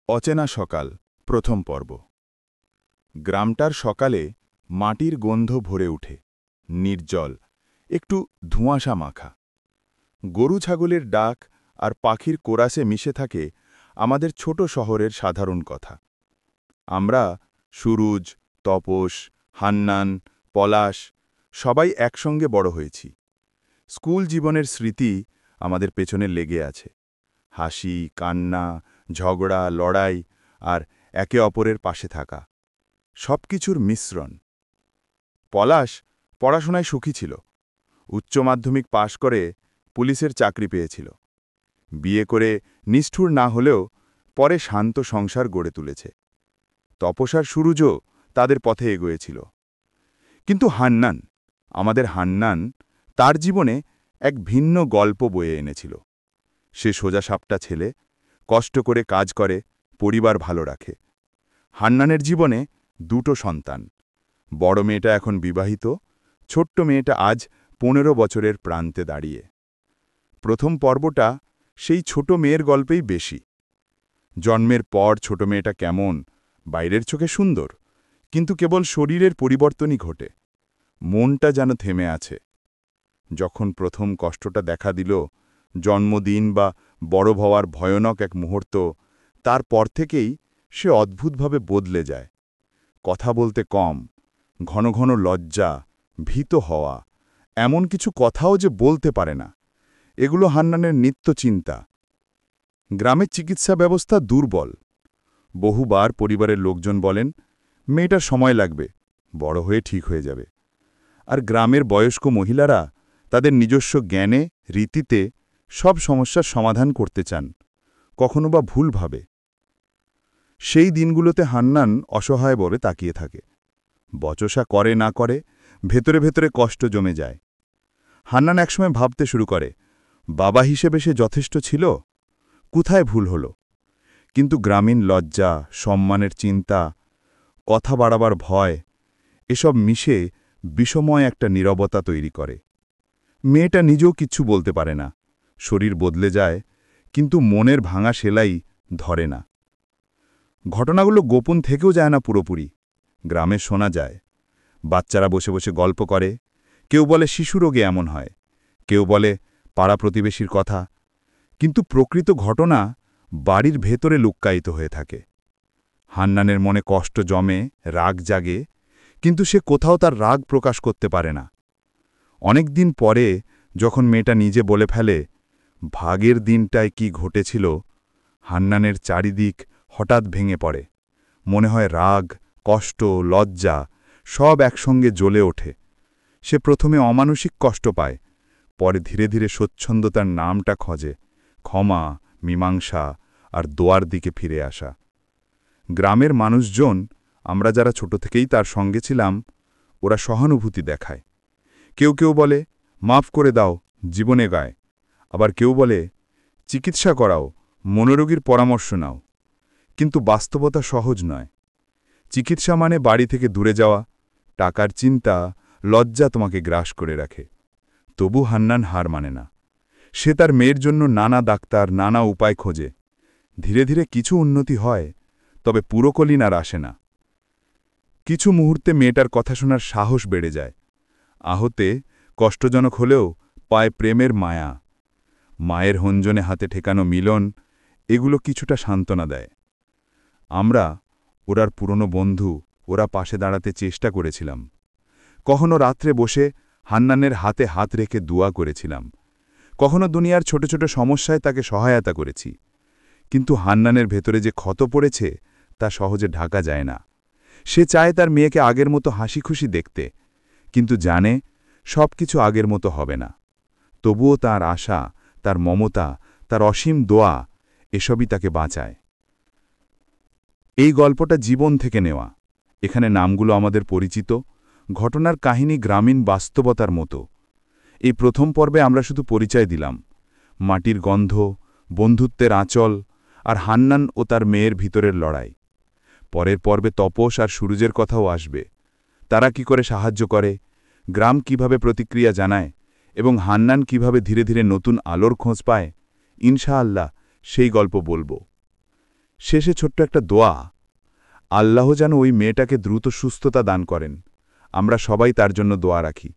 অচেনা সকাল প্রথম পর্ব। গ্রামটার সকালে মাটির গন্ধ ভরে উঠে, নির্জল, একটু ধোঁয়াশা মাখা। গরু ছাগলের ডাক আর পাখির কোরাসে মিশে থাকে আমাদের ছোট শহরের সাধারণ কথা। আমরা সুরুজ, তপস, হান্নান, পলাশ সবাই একসঙ্গে বড় হয়েছি। স্কুল জীবনের স্মৃতি আমাদের পেছনে লেগে আছে। হাসি, কান্না, ঝগড়া, লড়াই আর একে অপরের পাশে থাকা, সবকিছুর মিশ্রণ। পলাশ পড়াশোনায় সুখী ছিল। উচ্চ মাধ্যমিক পাশ করে পুলিশের চাকরি পেয়েছিল। বিয়ে করে নিষ্ঠুর না হলেও পরে শান্ত সংসার গড়ে তুলেছে। তপসার সুরুজও তাদের পথে এগোয়েছিল। কিন্তু হান্নান, আমাদের হান্নান, তার জীবনে এক ভিন্ন গল্প বয়ে এনেছিল। সে সোজাসাপটা ছেলে, কষ্ট করে কাজ করে, পরিবার ভালো রাখে। হান্নানের জীবনে দুটো সন্তান। বড় মেয়েটা এখন বিবাহিত, ছোট্ট মেয়েটা আজ 15 বছরের প্রান্তে দাঁড়িয়ে। প্রথম পর্বটা সেই ছোট মেয়ের গল্পেই বেশি। জন্মের পর ছোট মেয়েটা কেমন, বাইরের চোখে সুন্দর, কিন্তু কেবল শরীরের পরিবর্তনই ঘটে। মনটা যেন থেমে আছে। যখন প্রথম কষ্টটা দেখা দিল, জন্মদিন বা বড় হওয়ার ভয়ানক এক মুহূর্ত, তারপর থেকেই সে অদ্ভুতভাবে বদলে যায়। কথা বলতে কম, ঘন ঘন লজ্জা, ভীত হওয়া, এমন কিছু কথাও যে বলতে পারে না। এগুলো হান্নানের নিত্য চিন্তা। গ্রামের চিকিৎসা ব্যবস্থা দুর্বল। বহুবার পরিবারের লোকজন বলেন, মেয়েটার সময় লাগবে, বড় হয়ে ঠিক হয়ে যাবে। আর গ্রামের বয়স্ক মহিলারা তাদের নিজস্ব জ্ঞানে, রীতিতে সব সমস্যার সমাধান করতে চান, কখনো বা ভুলভাবে। সেই দিনগুলোতে হান্নান অসহায় বলে তাকিয়ে থাকে। বচসা করে না করে ভেতরে ভেতরে কষ্ট জমে যায়। হান্নান একসময় ভাবতে শুরু করে, বাবা হিসেবে সে যথেষ্ট ছিল? কোথায় ভুল হল? কিন্তু গ্রামীণ লজ্জা, সম্মানের চিন্তা, কথা বাড়াবার ভয়, এসব মিশে বিষময় একটা নীরবতা তৈরি করে। মেয়েটা নিজেও কিচ্ছু বলতে পারে না। শরীর বদলে যায়, কিন্তু মনের ভাঙা সেলাই ধরে না। ঘটনাগুলো গোপন থেকেও যায় না পুরোপুরি। গ্রামে শোনা যায়। বাচ্চারা বসে বসে গল্প করে। কেউ বলে শিশু রোগে এমন হয়, কেউ বলে পাড়া প্রতিবেশীর কথা। কিন্তু প্রকৃত ঘটনা বাড়ির ভেতরে লুক্কায়িত হয়ে থাকে। হান্নানের মনে কষ্ট জমে, রাগ জাগে, কিন্তু সে কোথাও তার রাগ প্রকাশ করতে পারে না। অনেক দিন পরে যখন মেয়েটা নিজে বলে ফেলে, ভাগের দিনটায় কি ঘটেছিল, হান্নানের চারিদিক হঠাৎ ভেঙে পড়ে। মনে হয় রাগ, কষ্ট, লজ্জা সব একসঙ্গে জ্বলে ওঠে। সে প্রথমে অমানসিক কষ্ট পায়, পরে ধীরে ধীরে স্বচ্ছন্দতার নামটা খোঁজে, ক্ষমা, মীমাংসা আর দোয়ার দিকে ফিরে আসা। গ্রামের মানুষজন, আমরা যারা ছোট থেকেই তার সঙ্গে ছিলাম, ওরা সহানুভূতি দেখায়। কেউ কেউ বলে, মাফ করে দাও, জীবনে গায়। আবার কেউ বলে, চিকিৎসা করাও, মনোরোগীর পরামর্শ নাও। কিন্তু বাস্তবতা সহজ নয়। চিকিৎসা মানে বাড়ি থেকে দূরে যাওয়া, টাকার চিন্তা, লজ্জা তোমাকে গ্রাস করে রাখে। তবু হান্নান হার মানে না। সে তার মেয়ের জন্য নানা ডাক্তার, নানা উপায় খোঁজে। ধীরে ধীরে কিছু উন্নতি হয়, তবে পুরো কলিন আর আসে না। কিছু মুহূর্তে মেয়েটার কথা শোনার সাহস বেড়ে যায়। আহতে, কষ্টজনক হলেও পায় প্রেমের মায়া। মায়ের হঞ্জনে হাতে ঠেকানো মিলন, এগুলো কিছুটা সান্ত্বনা দেয়। আমরা, ওরার পুরনো বন্ধু, ওরা পাশে দাঁড়াতে চেষ্টা করেছিলাম। কখনো রাত্রে বসে হান্নানের হাতে হাত রেখে দোয়া করেছিলাম। কখনো দুনিয়ার ছোট ছোট সমস্যায় তাকে সহায়তা করেছি। কিন্তু হান্নানের ভেতরে যে ক্ষত পড়েছে, তা সহজে ঢাকা যায় না। সে চায় তার মেয়েকে আগের মতো হাসি খুশি দেখতে, কিন্তু জানে সবকিছু আগের মতো হবে না। তবুও তার আশা, তার মমতা, তার অসীম দোয়া, এসবই তাকে বাঁচায়। এই গল্পটা জীবন থেকে নেওয়া। এখানে নামগুলো আমাদের পরিচিত, ঘটনার কাহিনী গ্রামীণ বাস্তবতার মতো। এই প্রথম পর্বে আমরা শুধু পরিচয় দিলাম, মাটির গন্ধ, বন্ধুত্বের আঁচল আর হান্নান ও তার মেয়ের ভিতরের লড়াই। পরের পর্বে তপস আর সুরুজের কথাও আসবে। তারা কি করে সাহায্য করে, গ্রাম কিভাবে প্রতিক্রিয়া জানায়, এবং হান্নান কিভাবে ধীরে ধীরে নতুন আলোর খোঁজ পায়। ইনশাআল্লাহ সেই গল্প বলবো। শেষে ছোট্ট একটা দোয়া, আল্লাহ যেন ওই মেয়েটাকে দ্রুত সুস্থতা দান করেন। আমরা সবাই তার জন্য দোয়া রাখি।